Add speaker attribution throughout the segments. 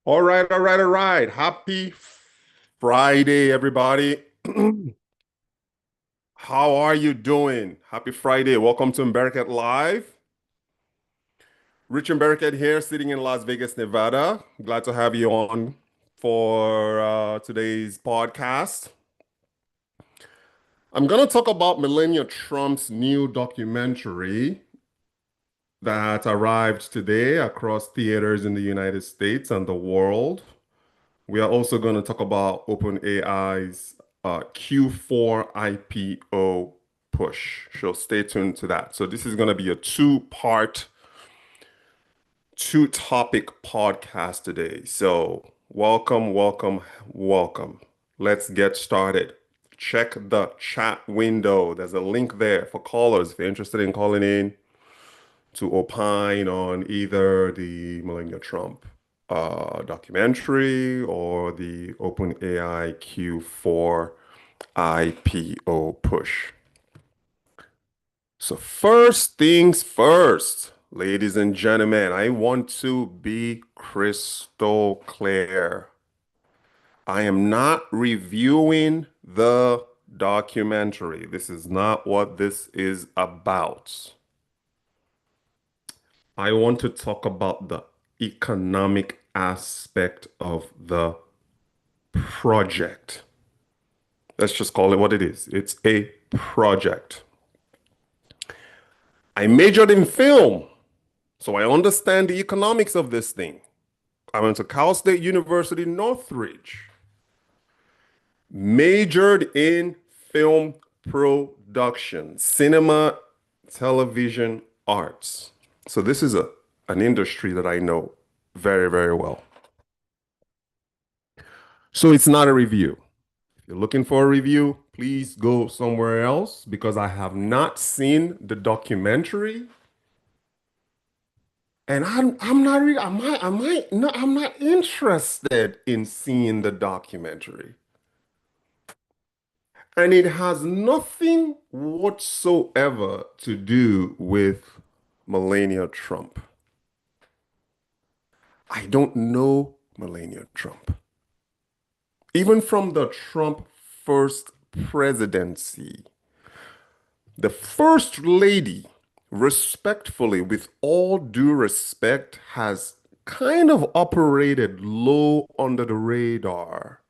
Speaker 1: All right, all right, all right. Happy Friday, everybody. How are you doing? Happy Friday. Welcome to America Live. Rich and Bereket here, sitting in Las Vegas, Nevada. Glad to have you on for today's podcast. I'm going to talk about Melania Trump's new documentary that arrived today across theaters in the United States and the world. We are also going to talk about OpenAI's Q4 IPO push. So stay tuned to that. So this is going to be a two-part, two-topic podcast today. So welcome, welcome, welcome. Let's get started. Check the chat window. There's a link there for callers if you're interested in calling in to opine on either the Melania Trump documentary or the OpenAI Q4 IPO push. So first things first, ladies and gentlemen, I want to be crystal clear. I am not reviewing the documentary. This is not what this is about. I want to talk about the economic aspect of the project. Let's just call it what it is. It's a project. I majored in film, so I understand the economics of this thing. I went to Cal State University, Northridge, majored in film production, cinema, television arts. So this is an industry that I know very, very well. So it's not a review. If you're looking for a review, please go somewhere else because I have not seen the documentary. And I'm not really, no, I'm not interested in seeing the documentary. And it has nothing whatsoever to do with Melania Trump. I don't know Melania Trump. Even from the Trump first presidency, the first lady, respectfully, with all due respect, has kind of operated low under the radar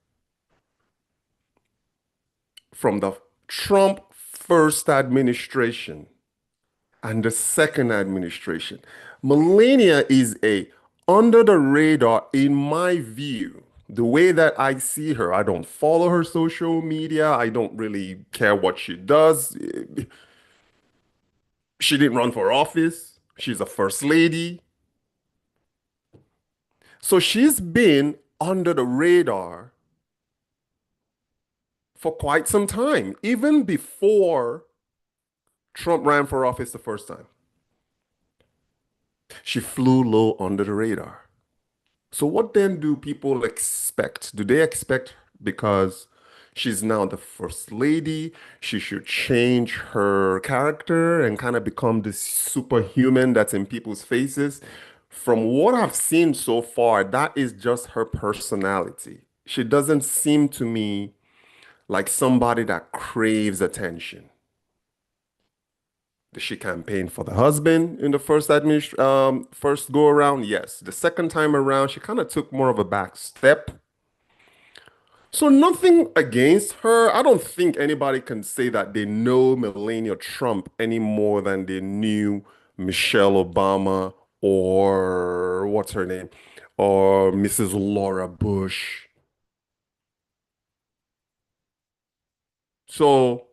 Speaker 1: from the Trump first administration and the second administration. Melania is a under the radar, in my view. The way that I see her, I don't follow her social media. I don't really care what she does. She didn't run for office. She's a first lady. So she's been under the radar for quite some time, even before Trump ran for office the first time. She flew low under the radar. So what then do people expect? Do they expect because she's now the first lady, she should change her character and kind of become this superhuman that's in people's faces? From what I've seen so far, that is just her personality. She doesn't seem to me like somebody that craves attention. Did she campaign for the husband in the first go around? Yes. The second time around, she kind of took more of a back step. So nothing against her. I don't think anybody can say that they know Melania Trump any more than they knew Michelle Obama or what's her name? Or Mrs. Laura Bush. So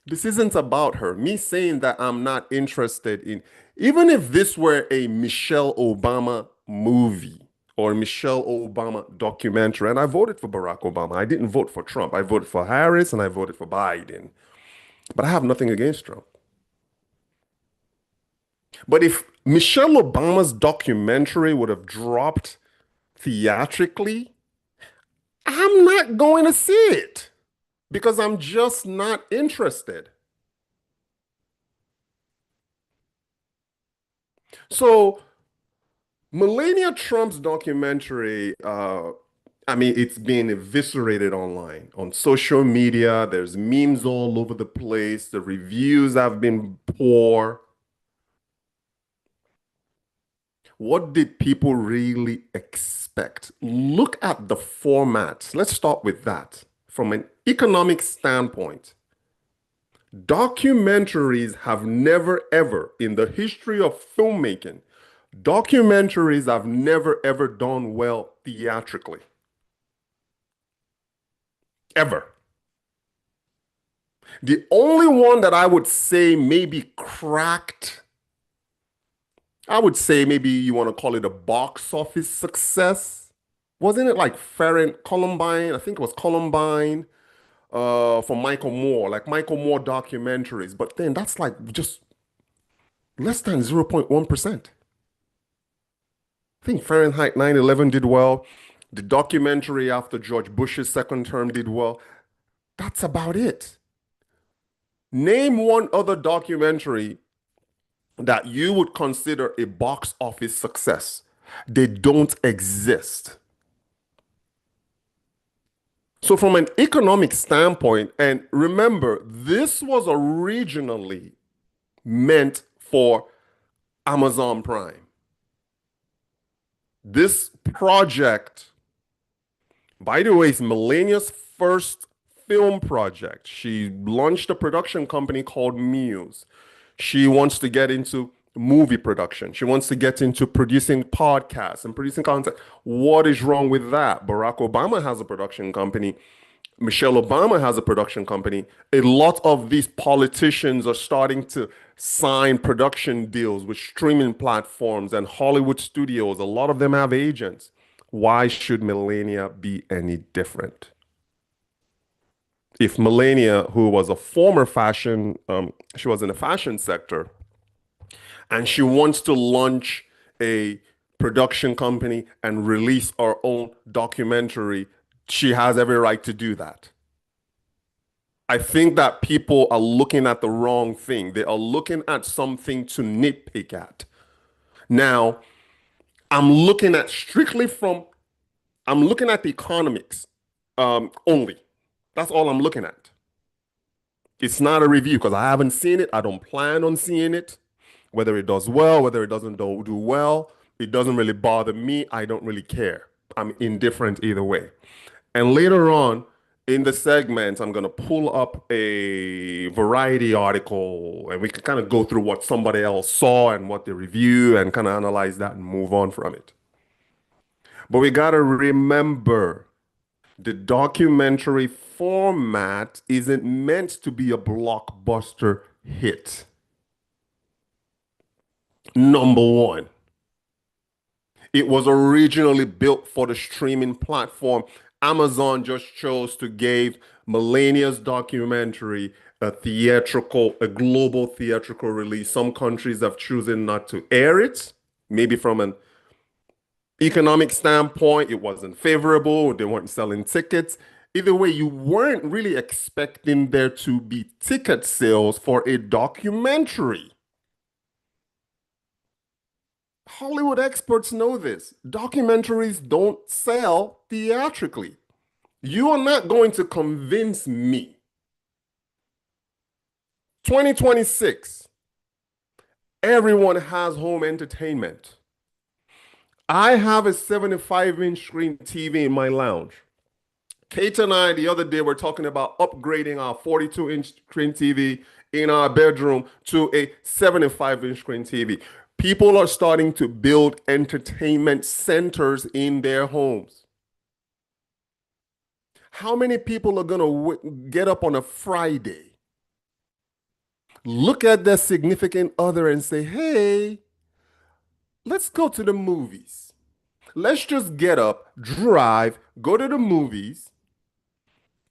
Speaker 1: this isn't about her. Me saying that I'm not interested in, even if this were a Michelle Obama movie or Michelle Obama documentary, and I voted for Barack Obama. I didn't vote for Trump. I voted for Harris and I voted for Biden. But I have nothing against Trump. But if Michelle Obama's documentary would have dropped theatrically, I'm not going to see it because I'm just not interested. So Melania Trump's documentary, I mean, it's been eviscerated online, on social media. There's memes all over the place. The reviews have been poor. What did people really expect? Look at the format. Let's start with that. From an economic standpoint, documentaries have never, ever, in the history of filmmaking, documentaries have never, ever done well theatrically. Ever. The only one that I would say maybe cracked, I would say maybe you want to call it a box office success. Wasn't it like Ferrant Columbine? I think it was Columbine for Michael Moore, like Michael Moore documentaries. But then that's like just less than 0.1%. I think Fahrenheit 9/11 did well. The documentary after George Bush's second term did well. That's about it. Name one other documentary that you would consider a box office success. They don't exist. So, from an economic standpoint, and remember, this was originally meant for Amazon Prime. This project, by the way, is Melania's first film project. She launched a production company called Muse. She wants to get into movie production. She wants to get into producing podcasts and producing content. What is wrong with that? Barack Obama has a production company. Michelle Obama has a production company. A lot of these politicians are starting to sign production deals with streaming platforms and Hollywood studios. A lot of them have agents. Why should Melania be any different? If Melania, who was a former fashion, she was in the fashion sector, and she wants to launch a production company and release our own documentary, she has every right to do that. I think that people are looking at the wrong thing. They are looking at something to nitpick at. Now, I'm looking at strictly from, I'm looking at the economics only. That's all I'm looking at. It's not a review because I haven't seen it. I don't plan on seeing it. Whether it does well, whether it doesn't do well, it doesn't really bother me. I don't really care. I'm indifferent either way. And later on in the segment, I'm going to pull up a variety article and we can kind of go through what somebody else saw and what they review and kind of analyze that and move on from it. But we got to remember the documentary format isn't meant to be a blockbuster hit. Number one, it was originally built for the streaming platform. Amazon just chose to give Melania's documentary a global theatrical release. Some countries have chosen not to air it, maybe from an economic standpoint, it wasn't favorable. They weren't selling tickets. Either way, you weren't really expecting there to be ticket sales for a documentary. Hollywood experts know this. Documentaries don't sell theatrically. You are not going to convince me. 2026, everyone has home entertainment. I have a 75-inch screen TV in my lounge. Kate and I, the other day, were talking about upgrading our 42-inch screen TV in our bedroom to a 75-inch screen TV. People are starting to build entertainment centers in their homes. How many people are going to get up on a Friday, look at their significant other and say, hey, let's go to the movies? Let's just get up, drive, go to the movies.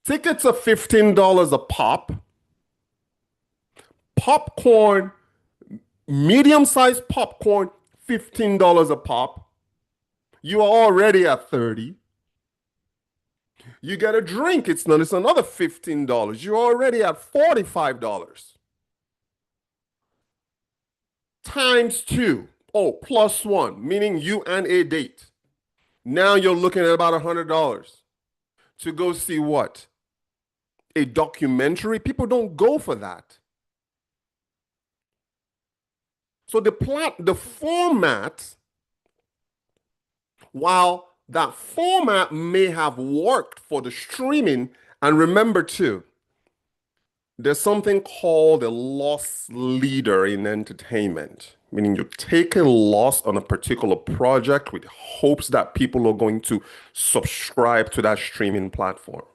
Speaker 1: Tickets are $15 a pop. Popcorn, medium-sized popcorn, $15 a pop. You are already at 30. You get a drink, it's another $15. You're already at $45. Times two. Oh, plus one, meaning you and a date. Now you're looking at about $100 to go see what? A documentary? People don't go for that. So the format, while that format may have worked for the streaming, and remember too, there's something called a loss leader in entertainment, meaning you take a loss on a particular project with hopes that people are going to subscribe to that streaming platform.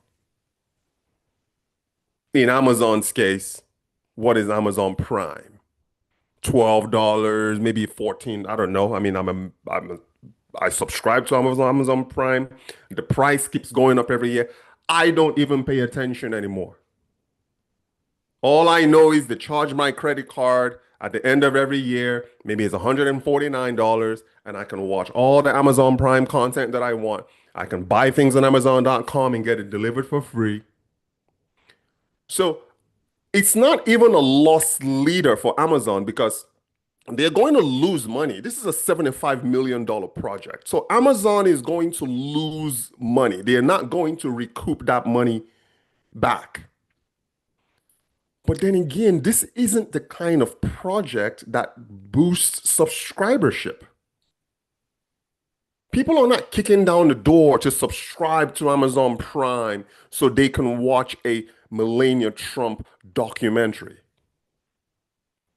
Speaker 1: In Amazon's case, what is Amazon Prime? $12, maybe 14, I don't know. I mean, I subscribe to Amazon Prime. The price keeps going up every year. I don't even pay attention anymore. All I know is they charge my credit card at the end of every year. Maybe it's $149, and I can watch all the Amazon Prime content that I want. I can buy things on Amazon.com and get it delivered for free. So it's not even a loss leader for Amazon because they're going to lose money. This is a $75 million project. So Amazon is going to lose money. They're not going to recoup that money back. But then again, this isn't the kind of project that boosts subscribership. People are not kicking down the door to subscribe to Amazon Prime so they can watch a Melania Trump documentary.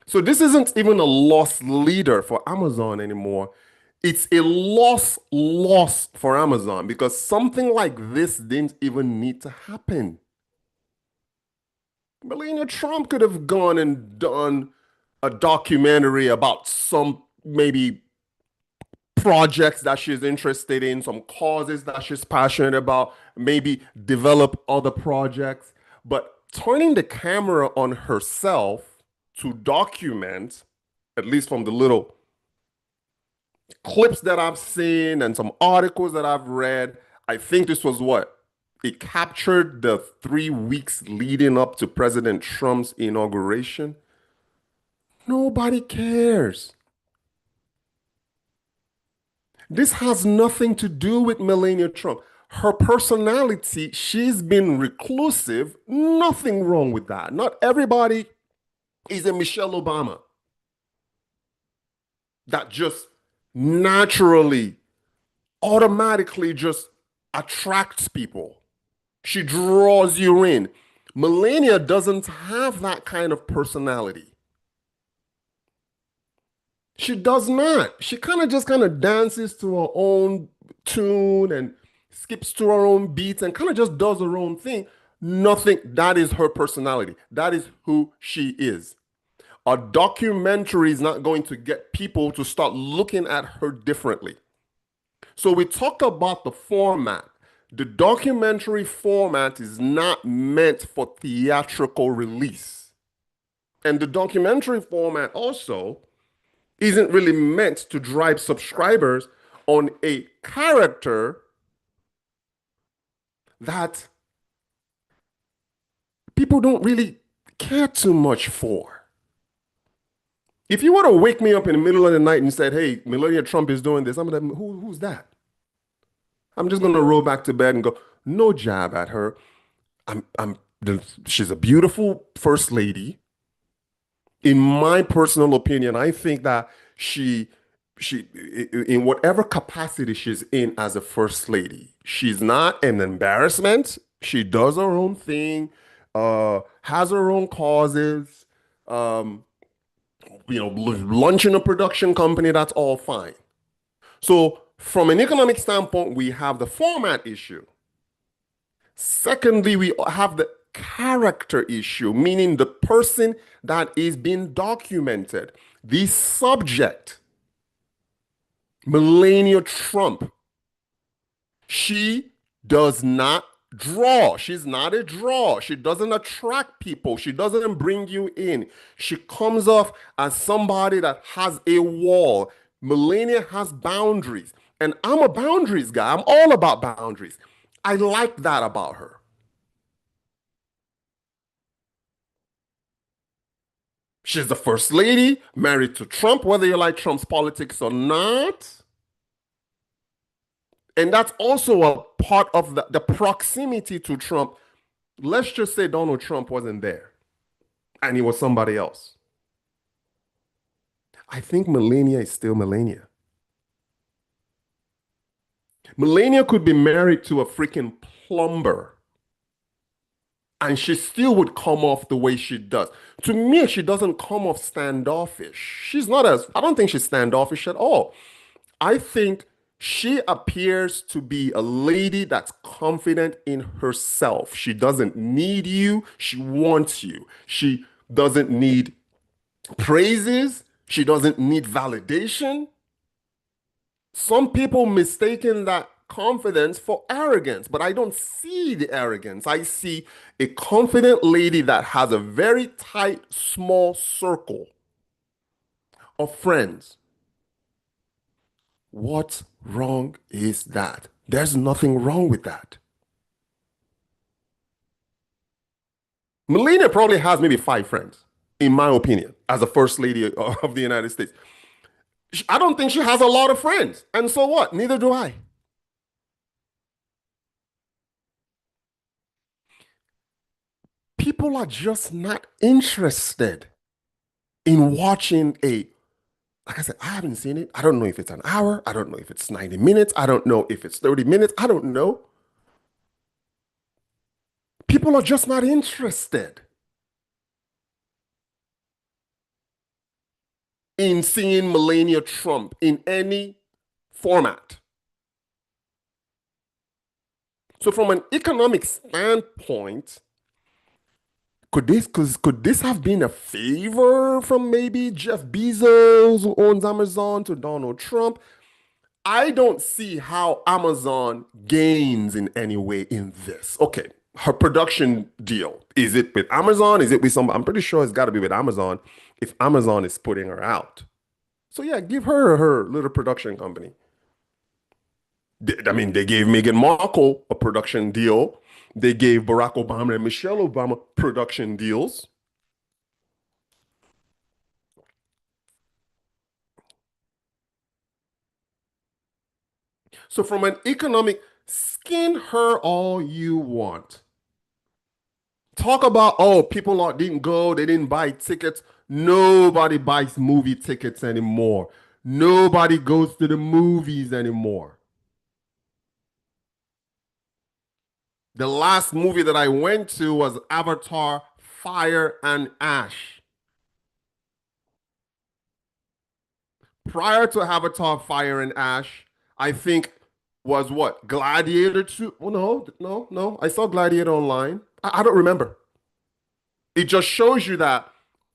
Speaker 1: So this isn't even a loss leader for Amazon anymore. It's a loss for Amazon because something like this didn't even need to happen. Melania Trump could have gone and done a documentary about some maybe projects that she's interested in, some causes that she's passionate about, maybe develop other projects. But turning the camera on herself to document, at least from the little clips that I've seen and some articles that I've read, I think this was what? It captured the 3 weeks leading up to President Trump's inauguration. Nobody cares. This has nothing to do with Melania Trump. Her personality, she's been reclusive. Nothing wrong with that. Not everybody is a Michelle Obama that just naturally, automatically just attracts people. She draws you in. Melania doesn't have that kind of personality. She does not. She kind of dances to her own tune and skips to her own beats and kind of just does her own thing. Nothing, that is her personality. That is who she is. A documentary is not going to get people to start looking at her differently. So we talked about the format. The documentary format is not meant for theatrical release. And the documentary format also isn't really meant to drive subscribers on a character that people don't really care too much for. If you were to wake me up in the middle of the night and said, "Hey, Melania Trump is doing this," I'm like, who's that? I'm just gonna roll back to bed and go, no jab at her. I'm she's a beautiful first lady. In my personal opinion, I think that she she in whatever capacity she's in as a first lady, she's not an embarrassment. She does her own thing, has her own causes, um, launching a production company, that's all fine. So from an economic standpoint, we have the format issue. Secondly, we have the character issue, meaning the person that is being documented, the subject, Melania Trump. She does not draw. She's not a draw. She doesn't attract people. She doesn't bring you in. She comes off as somebody that has a wall. Melania has boundaries. And I'm a boundaries guy. I'm all about boundaries. I like that about her. She's the first lady, married to Trump, whether you like Trump's politics or not. And that's also a part of the proximity to Trump. Let's just say Donald Trump wasn't there and he was somebody else. I think Melania is still Melania. Melania could be married to a freaking plumber and she still would come off the way she does. To me, she doesn't come off standoffish. She's not as, I don't think she's standoffish at all. I think she appears to be a lady that's confident in herself. She doesn't need you, she wants you. She doesn't need praises, she doesn't need validation. Some people mistaken that confidence for arrogance, but I don't see the arrogance. I see a confident lady that has a very tight, small circle of friends. What's wrong is that? There's nothing wrong with that. Melania probably has maybe five friends, in my opinion, as a first lady of the United States. I don't think she has a lot of friends. And so what? Neither do I. People are just not interested in watching a, like I said, I haven't seen it. I don't know if it's an hour. I don't know if it's 90 minutes. I don't know if it's 30 minutes. I don't know. People are just not interested in seeing Melania Trump in any format. So from an economic standpoint, could this have been a favor from maybe Jeff Bezos who owns Amazon to Donald Trump? I don't see how Amazon gains in any way in this. Okay, her production deal. Is it with Amazon? Is it with some? I'm pretty sure it's got to be with Amazon if Amazon is putting her out. So yeah, give her her little production company. I mean, they gave Meghan Markle a production deal. They gave Barack Obama and Michelle Obama production deals. So from an economic, skin her all you want. Talk about, oh, people didn't go, they didn't buy tickets. Nobody buys movie tickets anymore. Nobody goes to the movies anymore. The last movie that I went to was Avatar Fire and Ash. Prior to Avatar Fire and Ash, I think was what? Gladiator 2? Oh, no, no, no. I saw Gladiator online. I don't remember. It just shows you that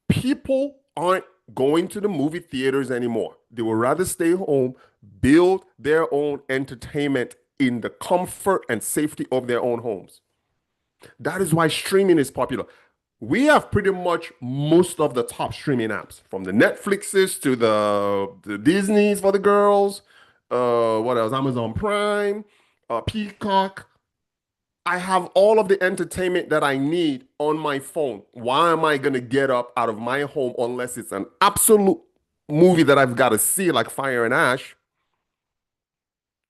Speaker 1: people aren't going to the movie theaters anymore. They would rather stay home, build their own entertainment in the comfort and safety of their own homes. That is why streaming is popular. We have pretty much most of the top streaming apps, from the Netflixes to the Disneys for the girls. What else? Amazon Prime, Peacock. I have all of the entertainment that I need on my phone. Why am I gonna get up out of my home unless it's an absolute movie that I've got to see, like Fire and Ash,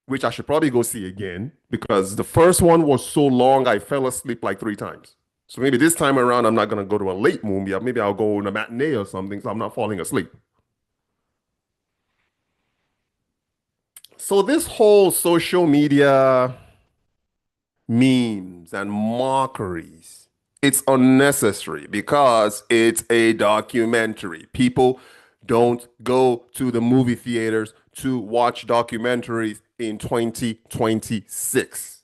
Speaker 1: which I should probably go see again because the first one was so long I fell asleep like three times. So maybe this time around I'm not gonna go to a late movie. Maybe I'll go on a matinee or something, so I'm not falling asleep. So this whole social media memes and mockeries, it's unnecessary because it's a documentary. People don't go to the movie theaters to watch documentaries in 2026.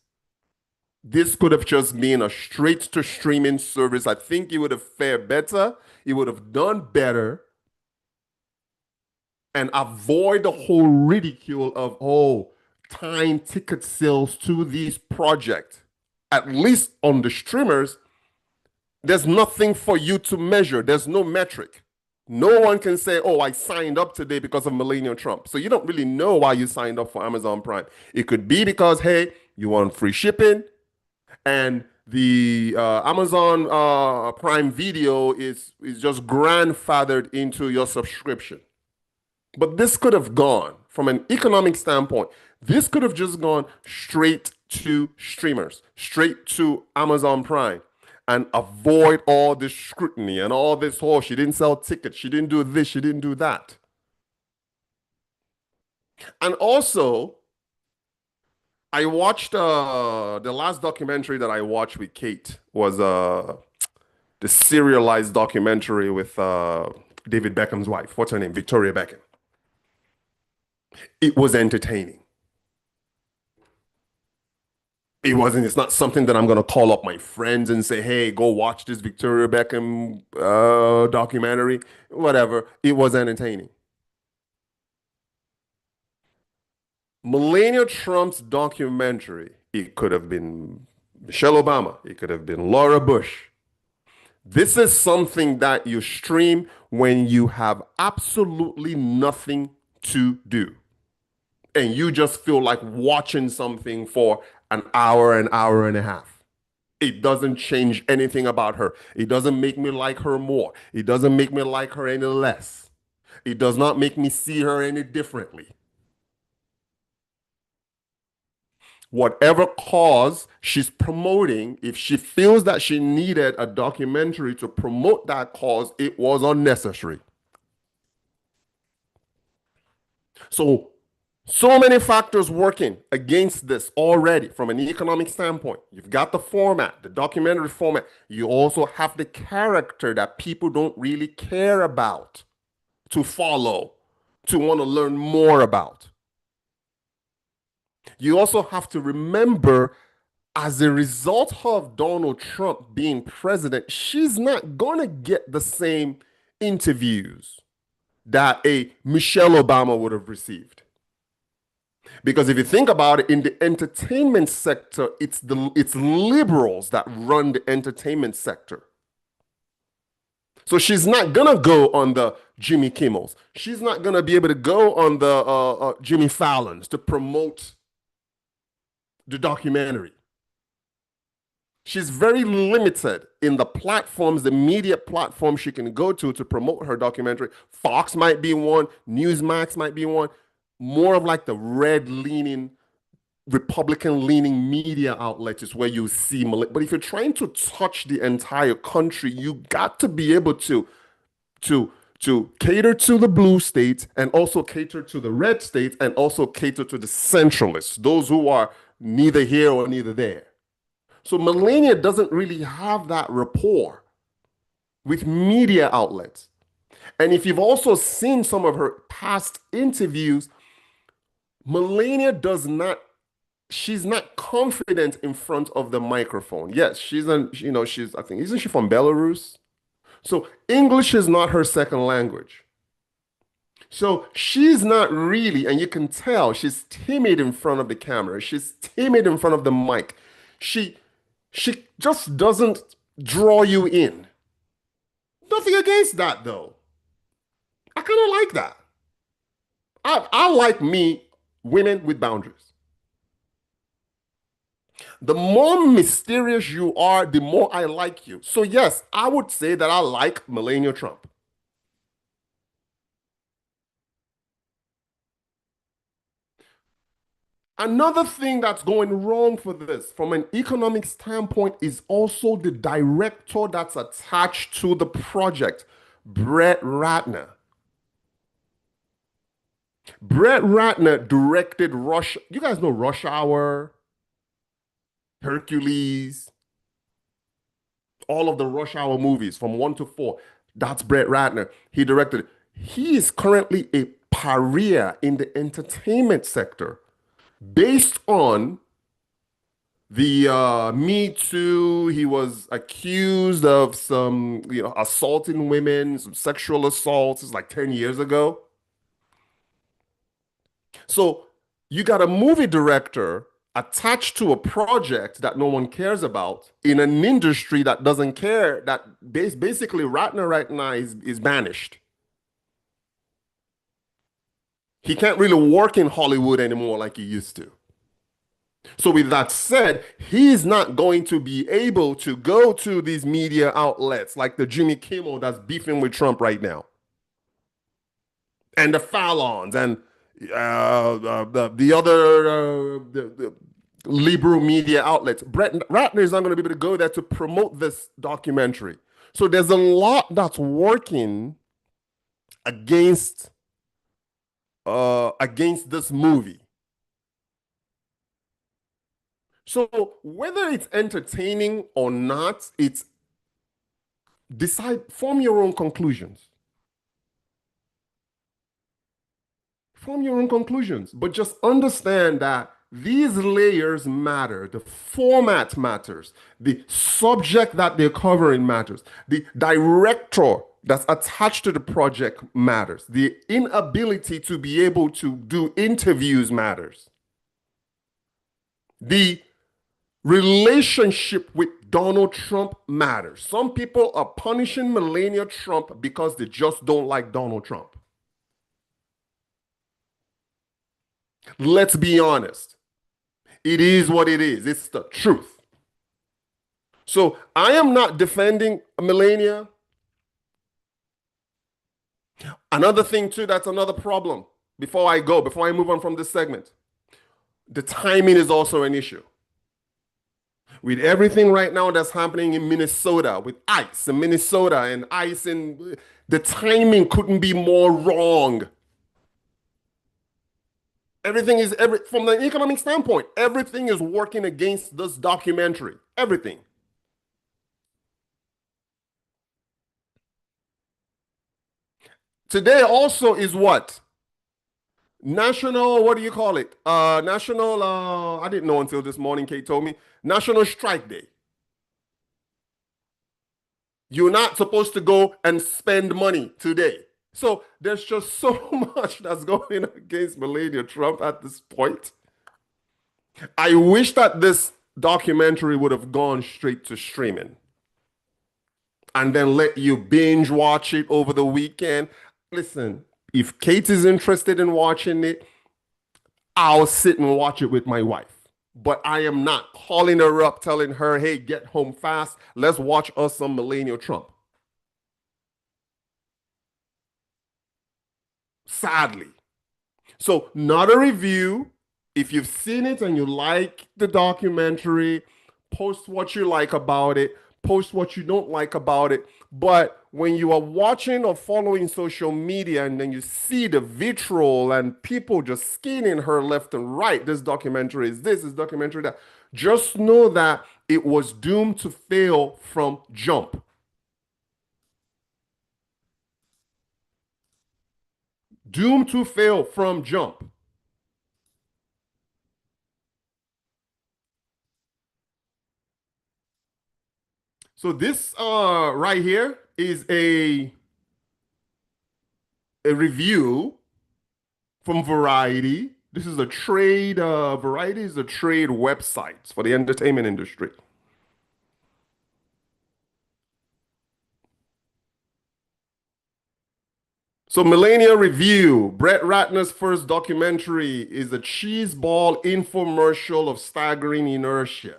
Speaker 1: This could have just been a straight to streaming service. I think it would have fared better. It would have done better and avoid the whole ridicule of, oh, tying ticket sales to these projects. At least on the streamers, there's nothing for you to measure. There's no metric. No one can say, oh, I signed up today because of Melania Trump. So you don't really know why you signed up for Amazon Prime. It could be because, hey, you want free shipping and The Amazon Prime Video is just grandfathered into your subscription. But this could have gone from an economic standpoint. This could have just gone straight to streamers, straight to Amazon Prime, and avoid all this scrutiny and all this. Oh, she didn't sell tickets. She didn't do this. She didn't do that. And also, I watched the last documentary that I watched with Kate was the serialized documentary with David Beckham's wife. What's her name? Victoria Beckham. It was entertaining. It wasn't, it's not something that I'm going to call up my friends and say, hey, go watch this Victoria Beckham documentary. Whatever. It was entertaining. Melania Trump's documentary, it could have been Michelle Obama. It could have been Laura Bush. This is something that you stream when you have absolutely nothing to do. And you just feel like watching something for an hour and a half. It doesn't change anything about her. It doesn't make me like her more. It doesn't make me like her any less. It does not make me see her any differently. Whatever cause she's promoting, if she feels that she needed a documentary to promote that cause, it was unnecessary. So, so many factors working against this already from an economic standpoint. You've got the format, the documentary format. You also have the character that people don't really care about to follow, to want to learn more about. You also have to remember, as a result of Donald Trump being president, she's not going to get the same interviews that a Michelle Obama would have received. Because if you think about it, in the entertainment sector, it's liberals that run the entertainment sector. So she's not gonna go on the Jimmy Kimmels. She's not gonna be able to go on the Jimmy Fallon's to promote the documentary. She's very limited in the platforms, the media platforms she can go to promote her documentary. Fox might be one, Newsmax might be one, more of like the red leaning, Republican leaning media outlets is where you see. But if you're trying to touch the entire country, you got to be able to to cater to the blue states and also cater to the red states and also cater to the centralists, those who are neither here or neither there. So Melania doesn't really have that rapport with media outlets. And if you've also seen some of her past interviews, Melania does not, she's not confident in front of the microphone. Yes, she's, I think, isn't she from Belarus? So English is not her second language. So she's not really, and you can tell she's timid in front of the camera. She's timid in front of the mic. She she just doesn't draw you in. Nothing against that though. I kind of like that. I like me women with boundaries. The more mysterious you are, the more I like you. So yes, I would say that I like Melania Trump. Another thing that's going wrong for this, from an economic standpoint, is also the director that's attached to the project, Brett Ratner. Brett Ratner directed Rush. You guys know Rush Hour, Hercules, all of the Rush Hour movies from one to four. That's Brett Ratner. He directed it. He is currently a pariah in the entertainment sector based on the Me Too. He was accused of some, assaulting women, some sexual assaults. It's like 10 years ago. So you got a movie director attached to a project that no one cares about in an industry that doesn't care, that basically Ratner right now is banished. He can't really work in Hollywood anymore like he used to. So, with that said, he's not going to be able to go to these media outlets like the Jimmy Kimmel that's beefing with Trump right now, and the Fallons, and the other the liberal media outlets. Brett Ratner is not going to be able to go there to promote this documentary. So, there's a lot that's working against against this movie. So whether it's entertaining or not, it's decide, form your own conclusions. Form your own conclusions, but just understand that these layers matter. The format matters. The subject that they're covering matters. The director that's attached to the project matters. The inability to be able to do interviews matters. The relationship with Donald Trump matters. Some people are punishing Melania Trump because they just don't like Donald Trump. Let's be honest. It is what it is. It's the truth. So I am not defending Melania. Another thing, too, that's another problem. Before I move on from this segment, the timing is also an issue. With everything right now that's happening in Minnesota, with ICE in Minnesota and ICE in the timing couldn't be more wrong. Everything is from the economic standpoint, everything is working against this documentary. Everything. Today also is what? National, what do you call it? National, I didn't know until this morning, Kate told me. National Strike Day. You're not supposed to go and spend money today. So there's just so much that's going against Melania Trump at this point. I wish that this documentary would have gone straight to streaming and then let you binge watch it over the weekend. Listen, if Kate is interested in watching it, I'll sit and watch it with my wife. But I am not calling her up, telling her, hey, get home fast. Let's watch us some Melania Trump. Sadly. So, not a review. If you've seen it and you like the documentary, post what you like about it, post what you don't like about it. But when you are watching or following social media and then you see the vitriol and people just skinning her left and right, this documentary is this documentary that, just know that it was doomed to fail from jump. Doomed to fail from jump. So this right here is a review from Variety. This is a trade, Variety is a trade website for the entertainment industry. So Melania Review, Brett Ratner's first documentary is a cheeseball infomercial of staggering inertia.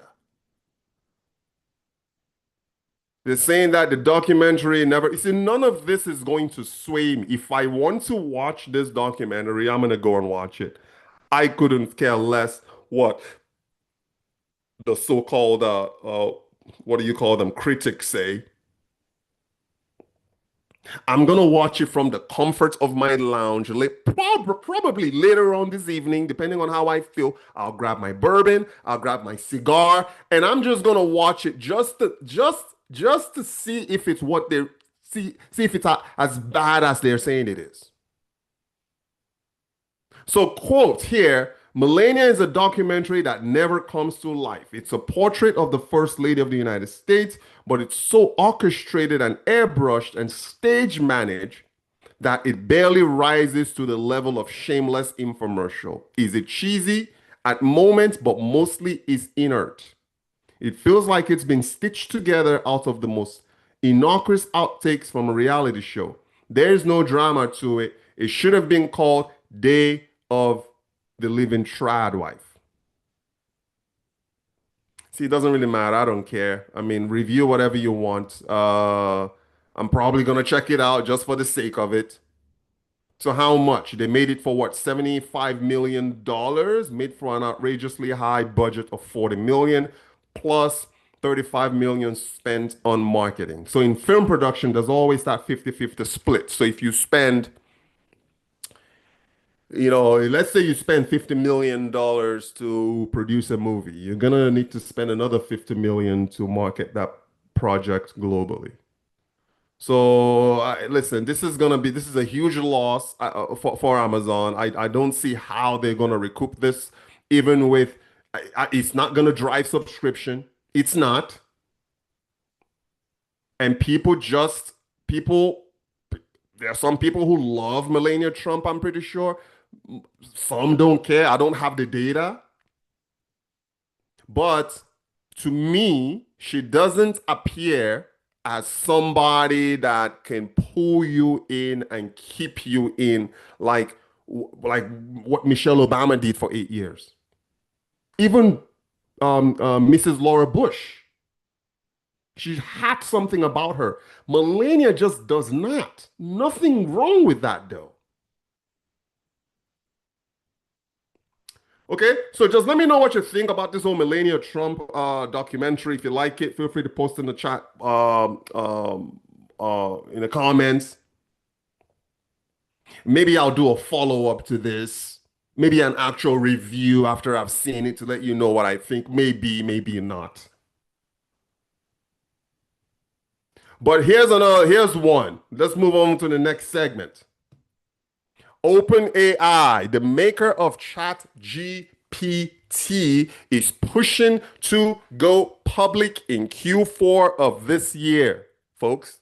Speaker 1: They're saying that the documentary never, you see, none of this is going to sway me. If I want to watch this documentary, I'm going to go and watch it. I couldn't care less what the so-called what do you call them, critics say. I'm gonna watch it from the comfort of my lounge. Probably later on this evening, depending on how I feel. I'll grab my bourbon, I'll grab my cigar, and I'm just gonna watch it just to see if it's what they see if it's as bad as they're saying it is. So, quote here, Melania is a documentary that never comes to life. It's a portrait of the First Lady of the United States, but it's so orchestrated and airbrushed and stage managed that it barely rises to the level of shameless infomercial. Is it cheesy? At moments, but mostly is inert. It feels like it's been stitched together out of the most innocuous outtakes from a reality show. There's no drama to it. It should have been called Day of the Living Trad Wife. See, it doesn't really matter. I don't care. I mean, review whatever you want. I'm probably gonna check it out just for the sake of it. So how much? They made it for what? $75 million, made for an outrageously high budget of 40 million, plus 35 million spent on marketing. So in film production, there's always that 50-50 split. So if you spend, let's say you spend $50 million to produce a movie, you're gonna need to spend another 50 million to market that project globally. So listen, this is a huge loss for Amazon. I don't see how they're gonna recoup this, even with it's not gonna drive subscription. It's not, and people. There are some people who love Melania Trump. I'm pretty sure. Some don't care. I don't have the data, but to me, she doesn't appear as somebody that can pull you in and keep you in like what Michelle Obama did for 8 years. Even Mrs. Laura Bush, she had something about her. Melania just does not. Nothing wrong with that though. Okay, so just let me know what you think about this whole Melania Trump documentary. If you like it, feel free to post in the chat, in the comments. Maybe I'll do a follow-up to this. Maybe an actual review after I've seen it to let you know what I think. Maybe, maybe not. But here's one. Let's move on to the next segment. OpenAI, the maker of ChatGPT, is pushing to go public in Q4 of this year, folks.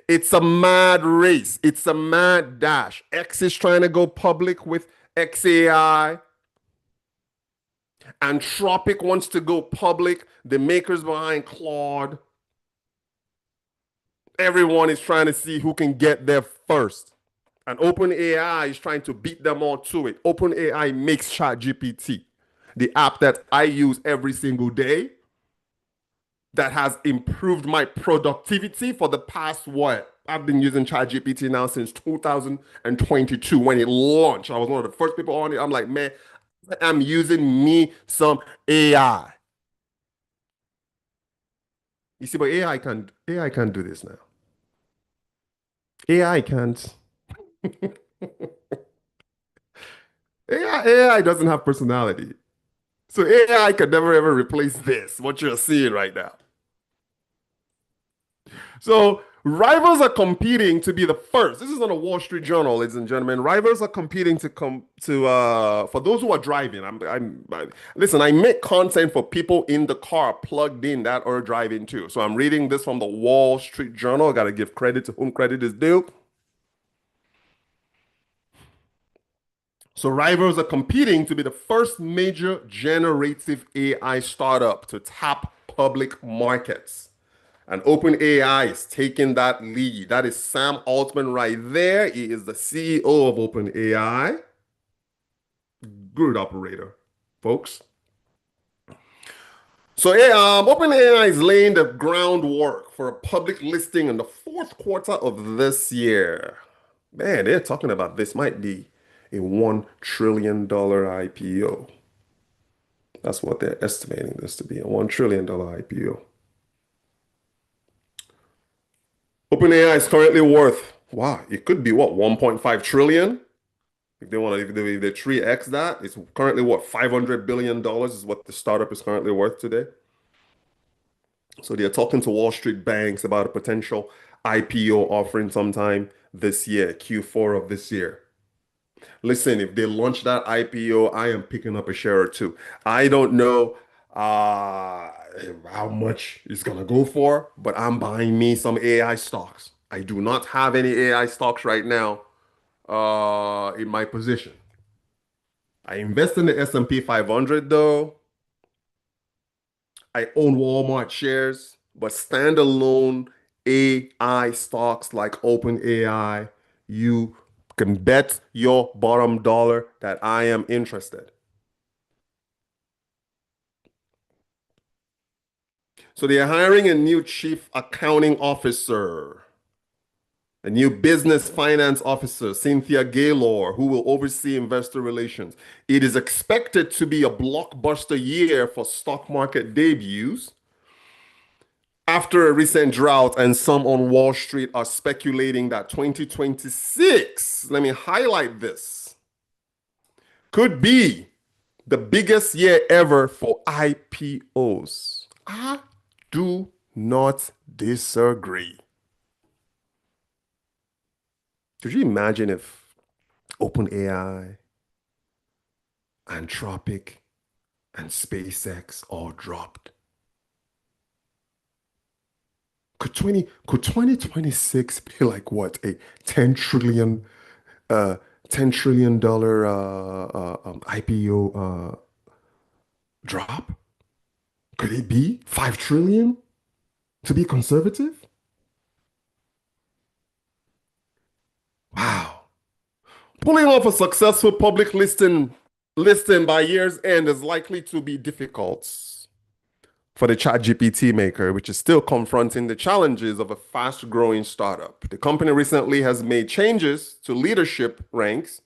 Speaker 1: It's a mad race. It's a mad dash. X is trying to go public with XAI. Anthropic wants to go public. The makers behind Claude. Everyone is trying to see who can get there first. And OpenAI is trying to beat them all to it. OpenAI makes ChatGPT, the app that I use every single day, that has improved my productivity for the past what? I've been using ChatGPT now since 2022 when it launched. I was one of the first people on it. I'm like, man, I'm using me some AI. You see, but AI can't do this now. AI can't. AI doesn't have personality. So AI can never ever replace this, what you're seeing right now. So rivals are competing to be the first. This is on a Wall Street Journal, ladies and gentlemen. Rivals are competing to come to for those who are driving. Listen, I make content for people in the car plugged in that are driving too. So I'm reading this from the Wall Street Journal. I gotta give credit to whom credit is due. So rivals are competing to be the first major generative AI startup to tap public markets. And OpenAI is taking that lead. That is Sam Altman right there. He is the CEO of OpenAI. Good operator, folks. So OpenAI is laying the groundwork for a public listing in the fourth quarter of this year. Man, they're talking about this might be a $1 trillion IPO. That's what they're estimating this to be, a $1 trillion IPO. OpenAI is currently worth, wow, it could be what, 1.5 trillion? If they want to, if they 3x that, it's currently what, $500 billion is what the startup is currently worth today. So they're talking to Wall Street banks about a potential IPO offering sometime this year, Q4 of this year. Listen, if they launch that IPO, I am picking up a share or two. I don't know uh, how much it's gonna go for, but I'm buying me some AI stocks. I do not have any AI stocks right now in my position. I invest in the S&P 500 though. I own Walmart shares, but standalone AI stocks like OpenAI, you can bet your bottom dollar that I am interested. So they are hiring a new chief accounting officer, a new business finance officer, Cynthia Gaylor, who will oversee investor relations. It is expected to be a blockbuster year for stock market debuts after a recent drought, and some on Wall Street are speculating that 2026, let me highlight this, could be the biggest year ever for IPOs. I do not disagree. Could you imagine if OpenAI, Anthropic, and SpaceX all dropped? Could 2026 be like what, a 10 trillion uh $10 trillion IPO drop? Could it be 5 trillion to be conservative? Wow. Pulling off a successful public listing by year's end is likely to be difficult for the ChatGPT maker, which is still confronting the challenges of a fast-growing startup. The company recently has made changes to leadership ranks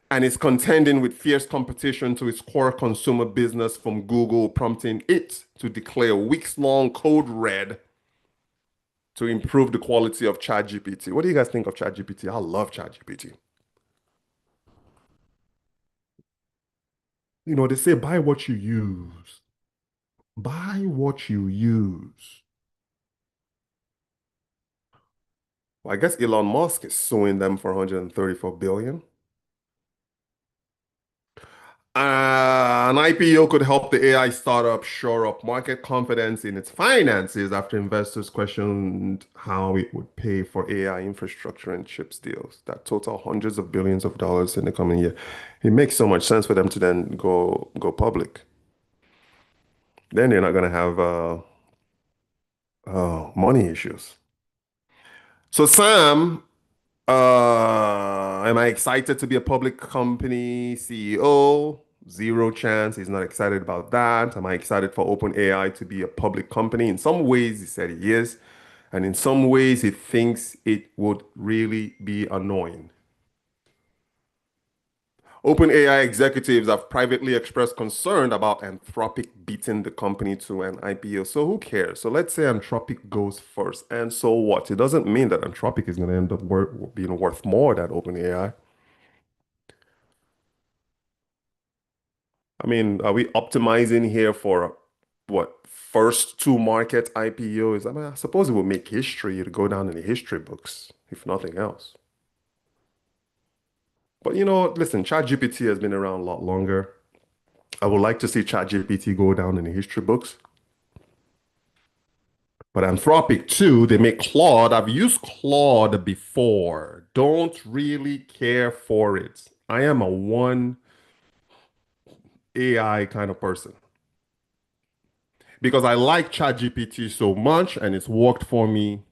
Speaker 1: and is contending with fierce competition to its core consumer business from Google, prompting it to declare weeks-long code red to improve the quality of ChatGPT. What do you guys think of ChatGPT? I love ChatGPT. You know, they say buy what you use. Buy what you use. Well, I guess Elon Musk is suing them for 134 billion. An IPO could help the AI startup shore up market confidence in its finances after investors questioned how it would pay for AI infrastructure and chips deals that total hundreds of billions of dollars in the coming year. It makes so much sense for them to then go public. Then they're not going to have money issues. So Sam, am I excited to be a public company CEO? Zero chance. He's not excited about that. Am I excited for OpenAI to be a public company? In some ways, he said he is. And in some ways, he thinks it would really be annoying. OpenAI executives have privately expressed concern about Anthropic beating the company to an IPO. So who cares? So let's say Anthropic goes first. And so what? It doesn't mean that Anthropic is going to end up being worth more than OpenAI. I mean, are we optimizing here for what, first to market IPOs? I mean, I suppose it would make history to go down in the history books, if nothing else. But you know, listen, ChatGPT has been around a lot longer. I would like to see ChatGPT go down in the history books. But Anthropic too, they make Claude. I've used Claude before. Don't really care for it. I am a one AI kind of person because I like ChatGPT so much and it's worked for me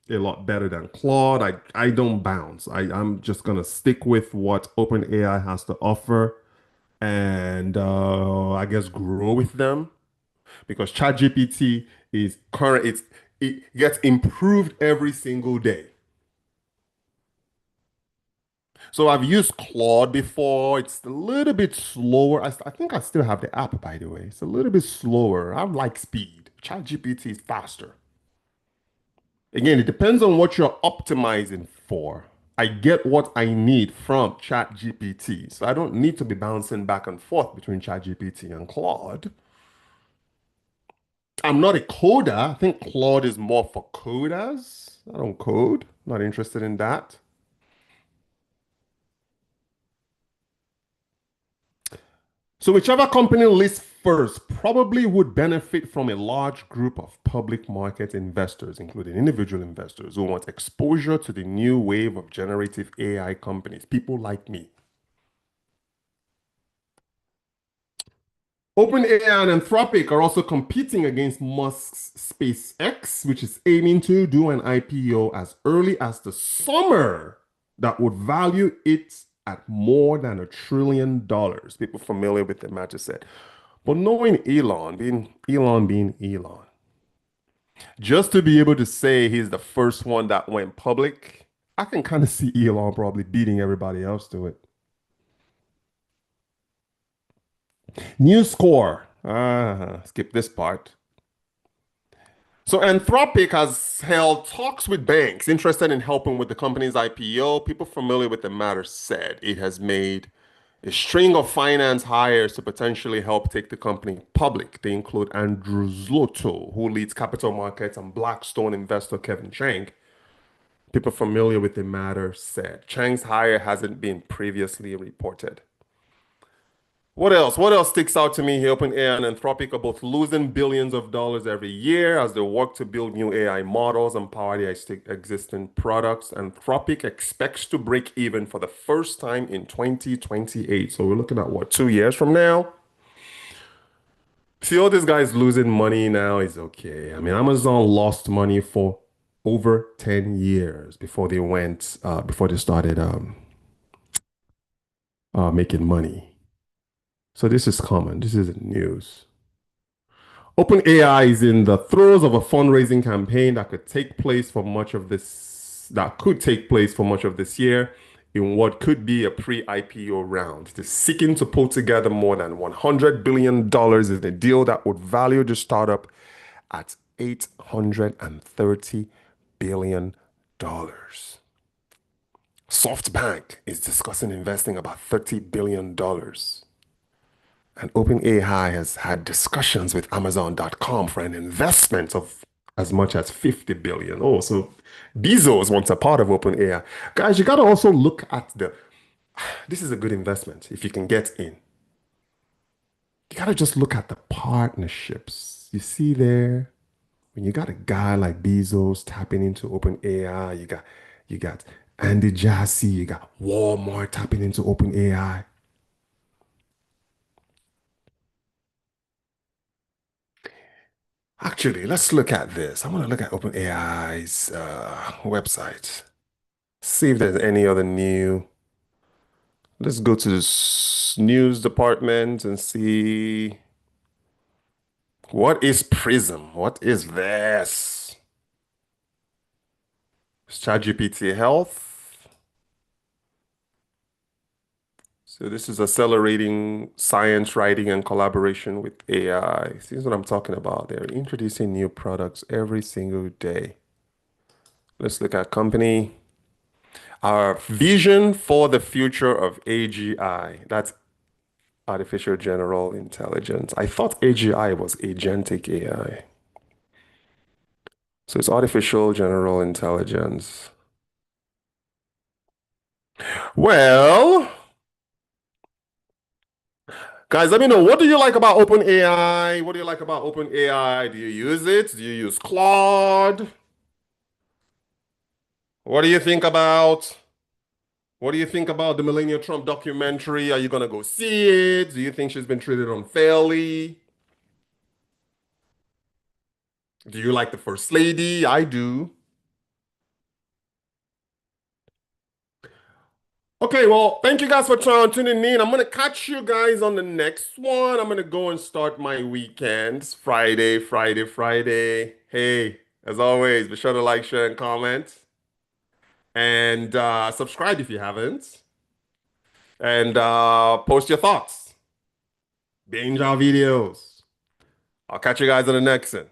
Speaker 1: a lot better than Claude. I don't bounce. I'm just gonna stick with what OpenAI has to offer and I guess grow with them because ChatGPT is current. It gets improved every single day. So I've used Claude before. It's a little bit slower. I think I still have the app, by the way. It's a little bit slower. I like speed. ChatGPT is faster. Again, it depends on what you're optimizing for. I get what I need from ChatGPT. So I don't need to be bouncing back and forth between ChatGPT and Claude. I'm not a coder. I think Claude is more for coders. I don't code. Not interested in that. So whichever company lists first probably would benefit from a large group of public market investors, including individual investors who want exposure to the new wave of generative AI companies, people like me. OpenAI and Anthropic are also competing against Musk's SpaceX, which is aiming to do an IPO as early as the summer that would value it at more than $1 trillion. People familiar with the matter said. But knowing Elon being Elon, Just to be able to say he's the first one that went public, I can kind of see Elon probably beating everybody else to it. New score. Skip this part. So Anthropic has held talks with banks interested in helping with the company's IPO. People familiar with the matter said it has made a string of finance hires to potentially help take the company public. They include Andrew Zlotto, who leads capital markets, and Blackstone investor Kevin Chang. People familiar with the matter said Chang's hire hasn't been previously reported. What else? What else sticks out to me here? OpenAI and Anthropic are both losing billions of dollars every year as they work to build new AI models and power their existing products. Anthropic expects to break even for the first time in 2028. So we're looking at what, 2 years from now? See, all these guys losing money now is okay. I mean, Amazon lost money for over 10 years before they started making money. So this is common. This isn't news. OpenAI is in the throes of a fundraising campaign that could take place for much of this year in what could be a pre-IPO round. It is seeking to pull together more than $100 billion in a deal that would value the startup at $830 billion. SoftBank is discussing investing about $30 billion. And OpenAI has had discussions with Amazon.com for an investment of as much as 50 billion. Oh, so Bezos wants a part of OpenAI. Guys, you got to also look at this is a good investment if you can get in. You got to just look at the partnerships. You see there, when you got a guy like Bezos tapping into OpenAI, you got Andy Jassy, you got Walmart tapping into OpenAI. Actually, let's look at this. I want to look at OpenAI's website. See if there's any other new. Let's go to this news department and see what is Prism? What is this? It's ChatGPT Health. So this is accelerating science writing and collaboration with AI. This is what I'm talking about. They're introducing new products every single day. Let's look at company. Our vision for the future of AGI. That's artificial general intelligence. I thought AGI was agentic AI. So it's artificial general intelligence. Well, guys, let me know. What do you like about OpenAI? What do you like about OpenAI? Do you use it? Do you use Claude? What do you think about? What do you think about the Melania Trump documentary? Are you gonna go see it? Do you think she's been treated unfairly? Do you like the First Lady? I do. Okay, well, thank you guys for tuning in. I'm gonna catch you guys on the next one. I'm gonna go and start my weekends. Friday, Friday, Friday. Hey, as always, be sure to like, share, and comment. And subscribe if you haven't. And post your thoughts. Binge our videos. I'll catch you guys on the next one.